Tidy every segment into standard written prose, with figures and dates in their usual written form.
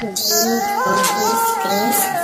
Deep on his grace.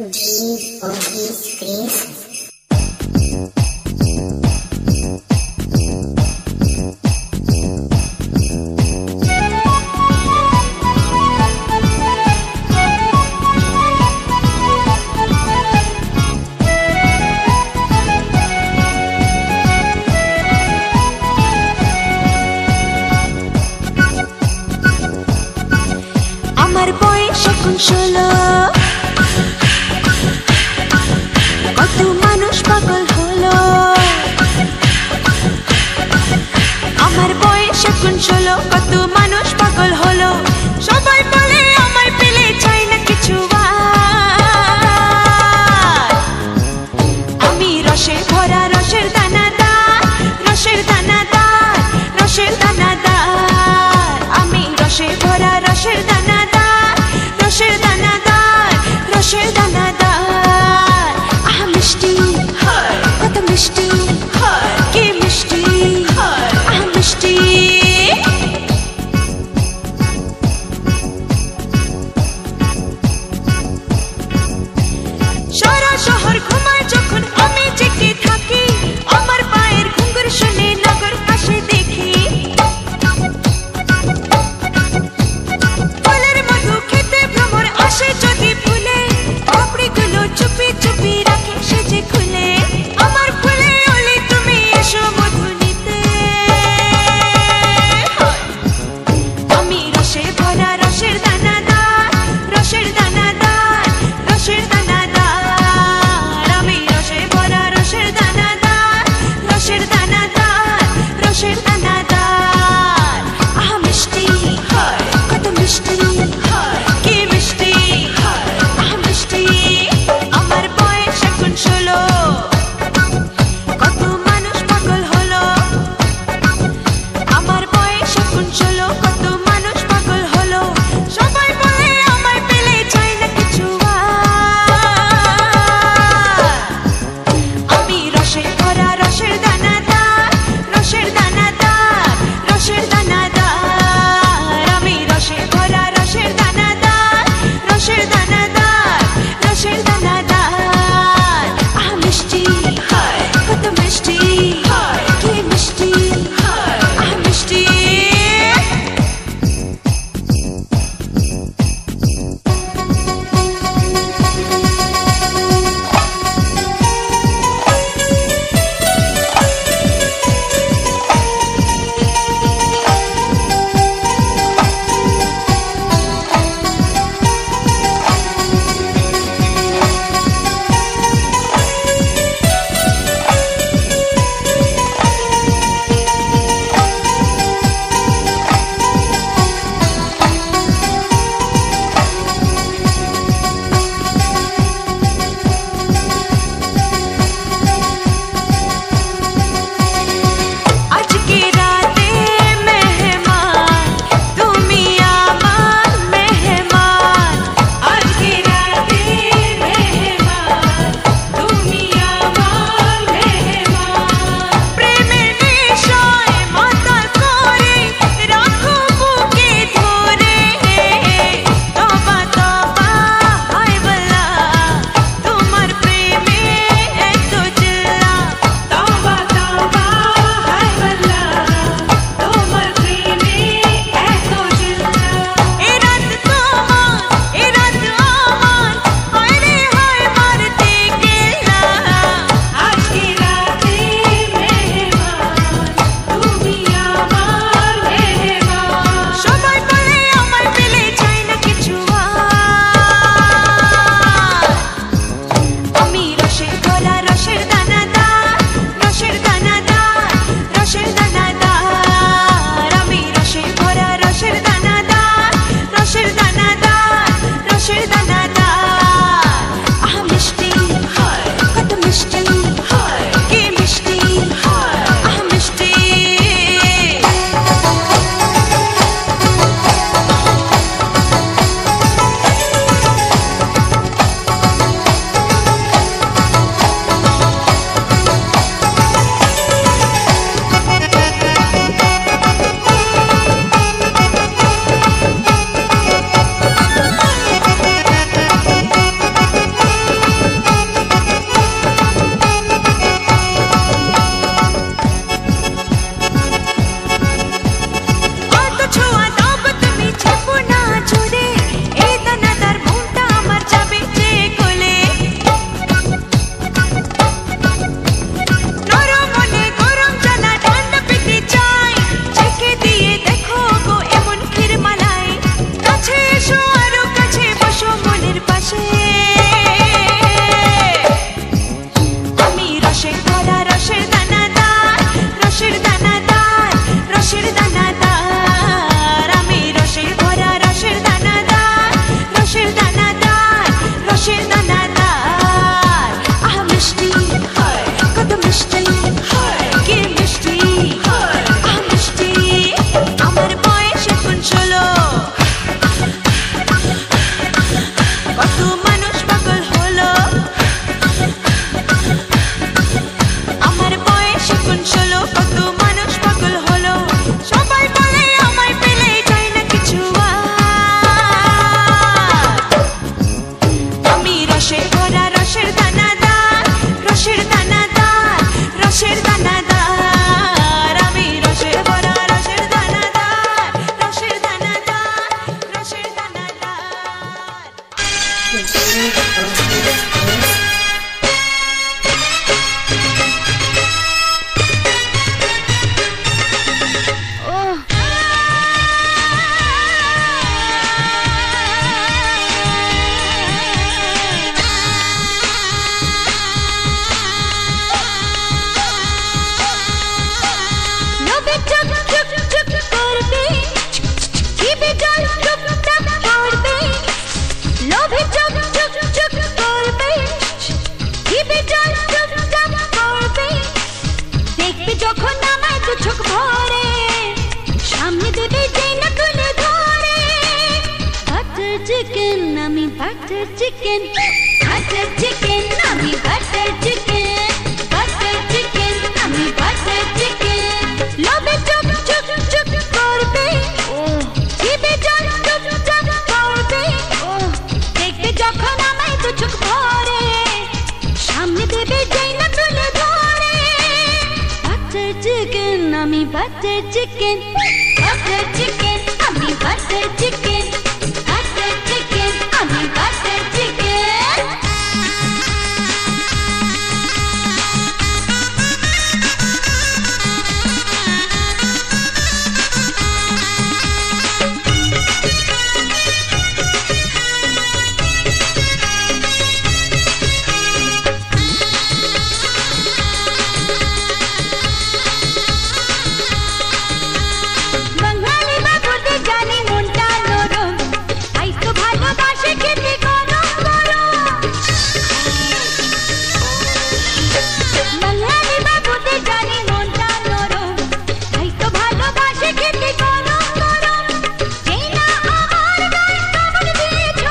Deep on his grace. আমার বয়স এখন 16 কত মানুষ পাগল হলো আমার বয়স বয়স এখন 16 কত মানুষ পাগল হলো সবাই বলে আমায় পেলে চাই না কিছু আমি রসের ভরা রসের দানাদার রসের দানাদার রসের দানাদার আমি রসের ভরা রসের দানাদার রসের দানাদার রসের দানাদার আহা মিষ্টি কত মিষ্টি কি মিষ্টি আহা মিষ্টি butter chicken, আমি butter chicken, আমি butter chicken. লোভে চুপ চুপ চুপ করবে, জিভে জল চুপ চুপ করবে, দেখবে যখন আমায় দু চোখ ভরে, সামনে দেবে যেই না তুলে ধরে. Butter chicken, আমি butter chicken, আমি butter chicken, আমি butter chicken. বাঙালি বাবুদের জানি মনটা নরম, তাই তো ভালোবাসে খেতে গরম গরম. বাঙালি বাবুদের জানি মনটা নরম, তাই তো ভালোবাসে খেতে গরম গরম. যেই না আমার গায়ে কামড় দিয়েছ,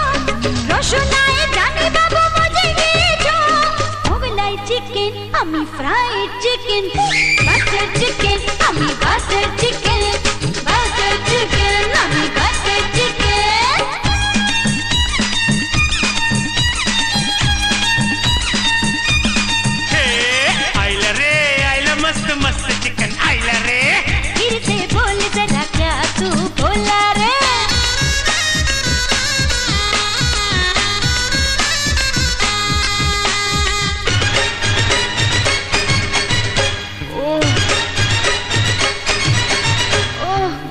রসনায় জানি বাবু মজে গিয়েছ. মোগলাই চিকেন, আমি ফ্রাইড চিকেন, বাটার চিকেন, আমি বাটার চিকেন, আমি বাটার চিকেন. आइला रे आइला मस्त मस्त चिकन आइला रे. फिर से बोल जरा क्या तू बोला रे.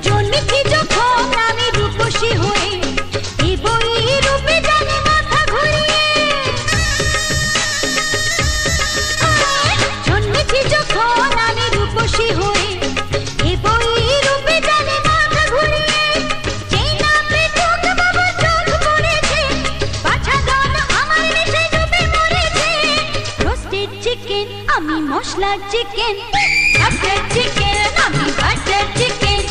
জন্মেছি যখন আমি রূপসী হয়ে, এই বই রূপে জানি মাথা ঘুরিয়ে. জন্মেছি যখন আমি রূপসী হয়ে, এই বই রূপে জানি মাথা ঘুরিয়ে. যেই না পৃথক বাবু চোখ পড়েছে, বাছা দল আমার নেশে ডুবে মরেছে. রোস্টেড চিকেন, আমি মশলার চিকেন, বাটার চিকেন, আমি বাটার চিকেন,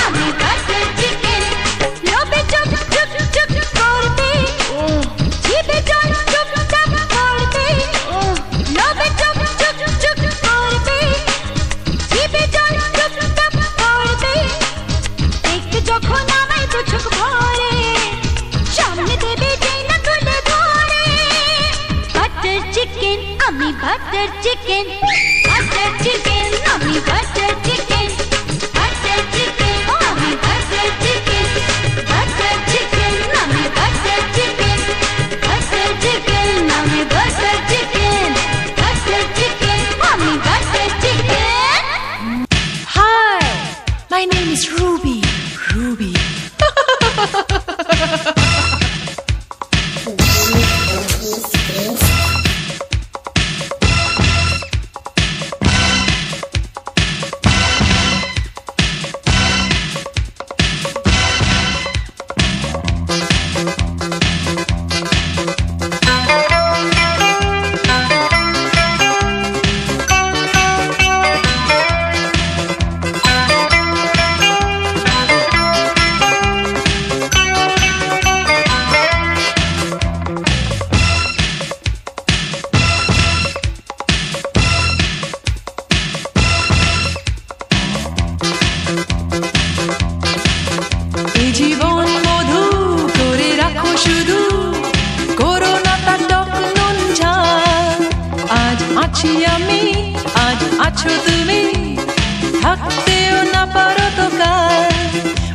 আমি বাটার চিকেন. লোভে চুপ চুপ চুপ করবে, জিভে জল চুপ চাপ করবে, লোভে চুপ চুপ চুপ করবে, জিভে জল চুপ চাপ করবে, দেখবে যখন আমায় দু চোখ ভরে, সামনে দেবে যেই না তুলে ধরে. বাটার চিকেন, আমি বাটার চিকেন, আমি বাটার চিকেন, আমি বাটার চিকেন, আমি বাটার চিকেন, আমি বাটার চিকেন, আমি butter chicken. Hi, my name is Ruby. আছি আমি, আজ আছো তুমি, থাকতেও না পারো তো কাল।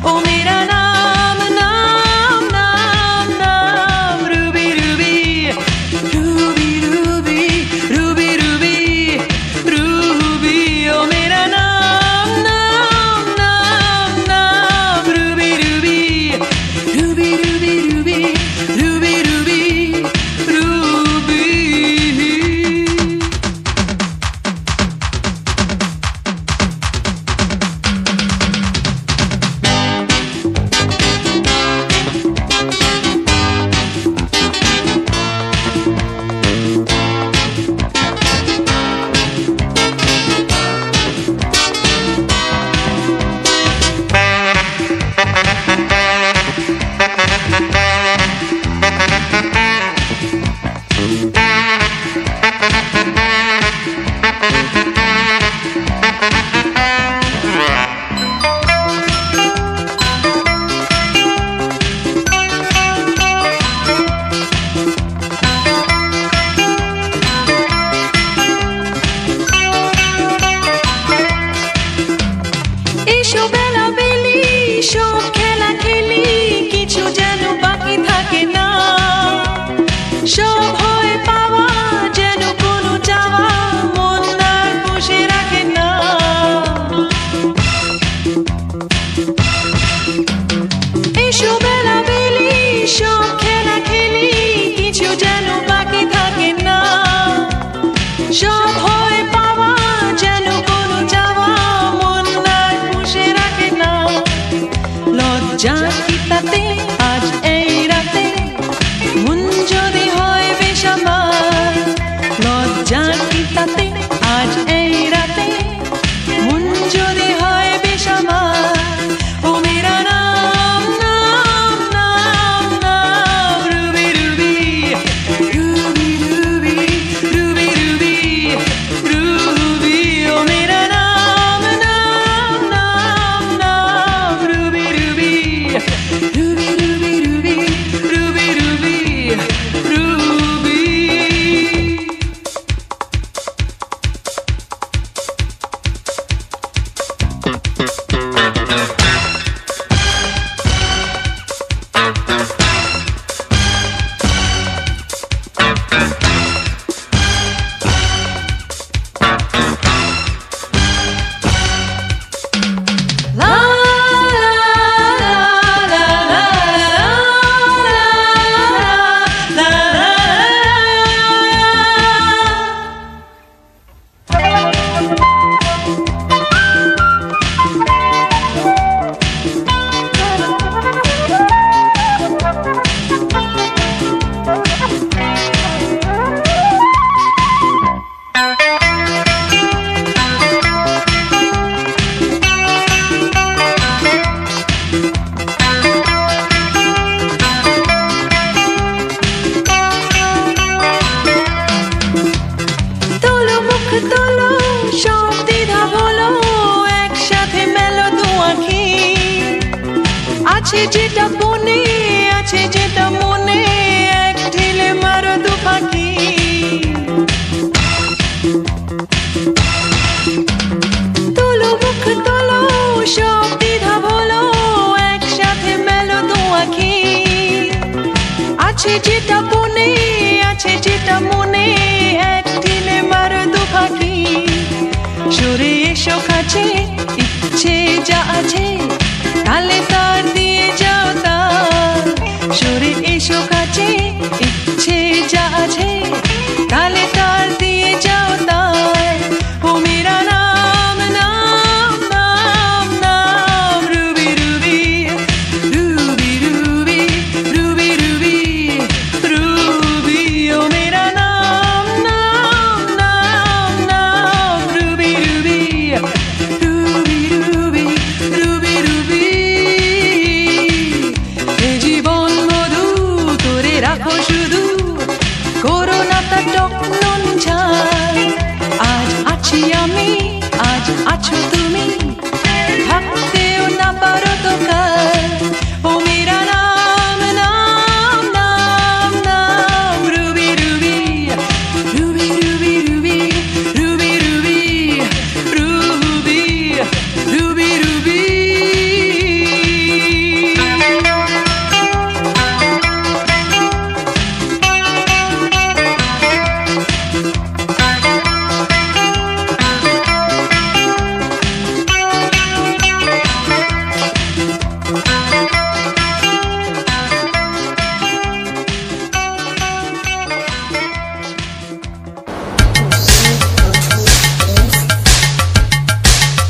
ও মেরা নাম নাম নাম নাম Ruby Ruby Ruby Ruby Ruby Ruby Ruby. ও মেরা নাম নাম নাম নাম Ruby Ruby Ruby Ruby Ruby Ruby Ruby Ruby. এসো বেলা বেলি সব খেলা খেলি কিছু যেন বাকি থাকে না সব হয়ে পাওয়া যেন কোনো চাওয়া মন আর বসে রাখে না এসো বেলা বেলি সব খেলা খেলি কিছু যেন বাকি থাকে না সব হয়ে পাওয়া যেন কোনো চাওয়া মন আর বসে রাখে না লজ্জা কি তাতে আজ এই রাতে মন যদি হয় বেসামাল লজ্জা কি তাতে আজ এই রাতে মন যদি হয় বেসামাল ও মেরা নাম নাম নাম নাম Ruby Ruby Ruby Ruby Ruby Ruby Ruby ও মেরা নাম নাম নাম নাম Ruby Ruby Ruby Ruby Ruby Ruby Ruby Ruby La la la la la তোলো মুখ তোলো সব দ্বিধা বলো একসাথে মেলো দু আঁখি আছে যেটা বনে আছে যেটা মনে এক ঢিলে মারো দু পাখি তোলো মুখ তোলো সব দ্বিধা বলো একসাথে মেলো দু আঁখি আছে যেটা বনে আছে যেটা মনে এক ঢিলে মারো দু পাখি সরে এসো কাছে ইচ্ছে যা আছে তালে তার দিয়ে যাও তার সরে এসো কাছে ইচ্ছে যা আছে তালে তার দিয়ে যাও তার ও মেরা নাম নাম নাম নাম Ruby Ruby Ruby Ruby Ruby Ruby Ruby ও মেরা নাম নাম নাম নাম Ruby Ruby Ruby Ruby Ruby Ruby এ জীবন মধু তোরে রাখো শুধু করোনা তার টক নুন ঝাল আজ আছি আমি আজ আছো তুমি থাকতেও না পারো তো কাল ও মেরা নাম নাম নাম নাম Ruby Ruby Ruby Ruby Ruby Ruby Ruby Ruby Ruby Ruby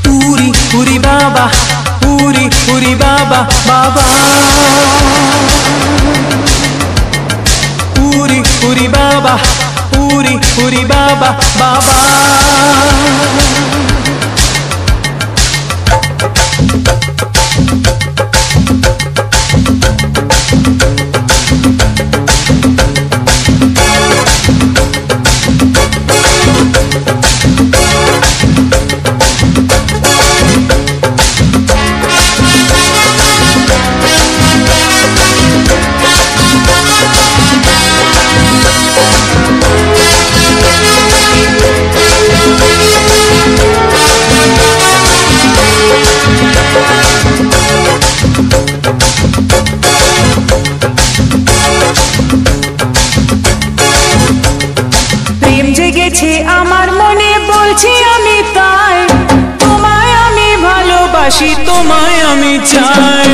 Puri Puri Baba Puri Puri Baba Baba Puri Puri Baba Puri Puri Baba Baba ভালোবাসি তোমায় আমি চাই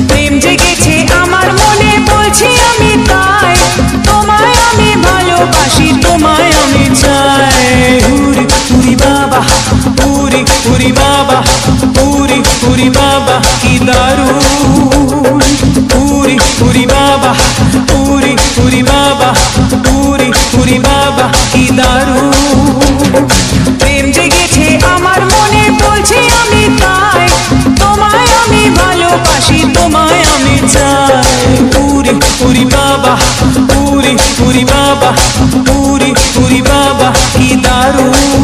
প্রেম জেগেছে আমার মনে বলছি আমি তাই তোমায় আমি ভালোবাসি তোমায় আমি চাই উরি উরি বাবা উরি উরি বাবা উরি উরি বাবা কি দারুণ উরি উরি বাবা উরি উরি বাবা উরি উরি বাবা কি দারুণ প্রেম জেগেছে আমার মনে বলছি আমি তাই তোমায় আমি ভালোবাসি তোমায় আমি চাই উরি উরি বাবা উরি উরি বাবা উরি উরি বাবা কি দারুণ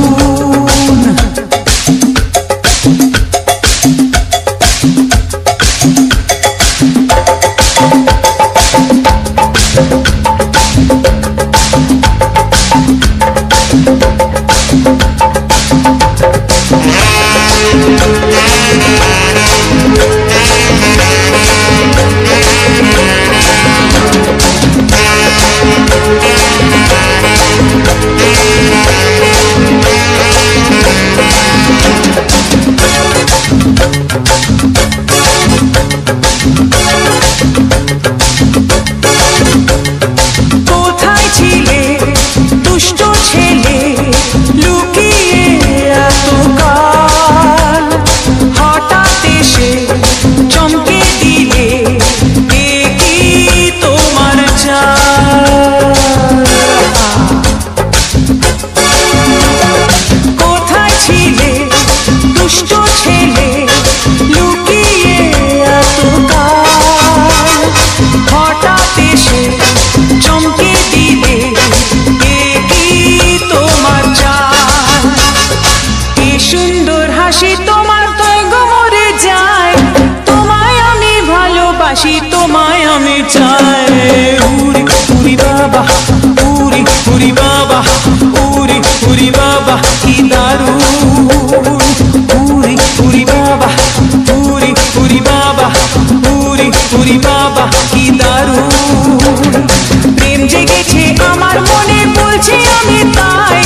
তোমায় আমি চাই উরি উরি বাবা উরি উরি বাবা উরি উরি বাবা কি দারুণ উরি উরি বাবা উরি উরি বাবা উরি উরি বাবা কি দারুণ প্রেম জেগেছে আমার মনে বলছি আমি তাই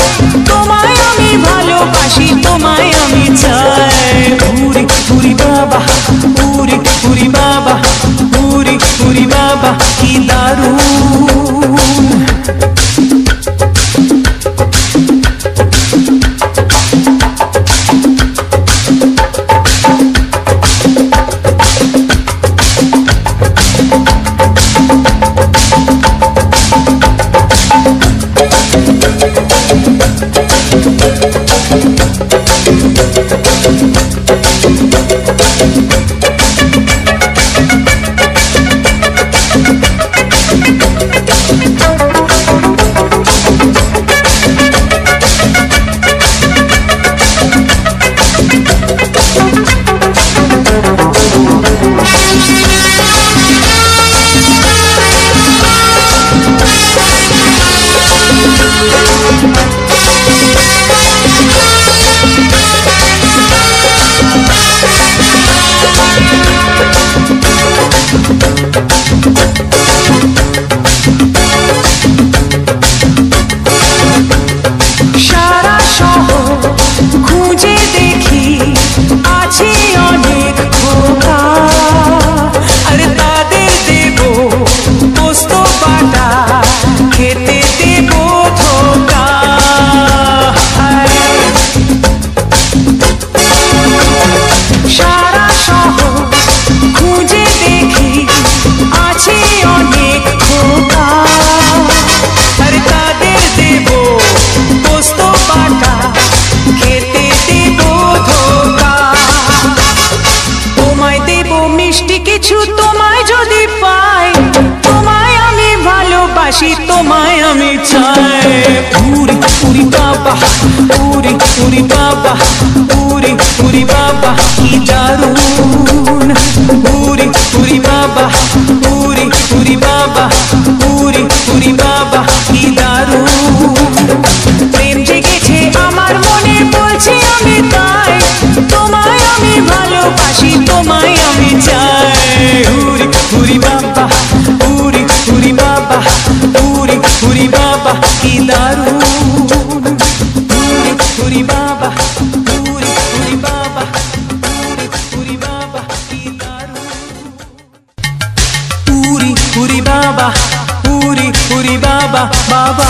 তোমায় আমি ভালোবাসি তোমায় আমি চাই উরি উরি বাবা উরি উরি বাবা উরি উরি বাবা কি দারুণ তোমায় আমি চাই উরি উরি বাবা উরি উরি বাবা উরি উরি বাবা কি দারুণ উরি উরি বাবা উরি উরি বাবা উরি উরি বাবা কি দারুণ প্রেম জেগেছে আমার মনে বলছি আমি তাই তোমায় আমি ভালোবাসি তোমায় আমি চাই উরি উরি বাবা উরি উরি বাবা উরি উরি কি দারুণ পুরি পুরি বাবা পুরি পুরি বাবা পুরি পুরি বাবা কি দারুণ পুরি পুরি বাবা পুরি পুরি বাবা বাবা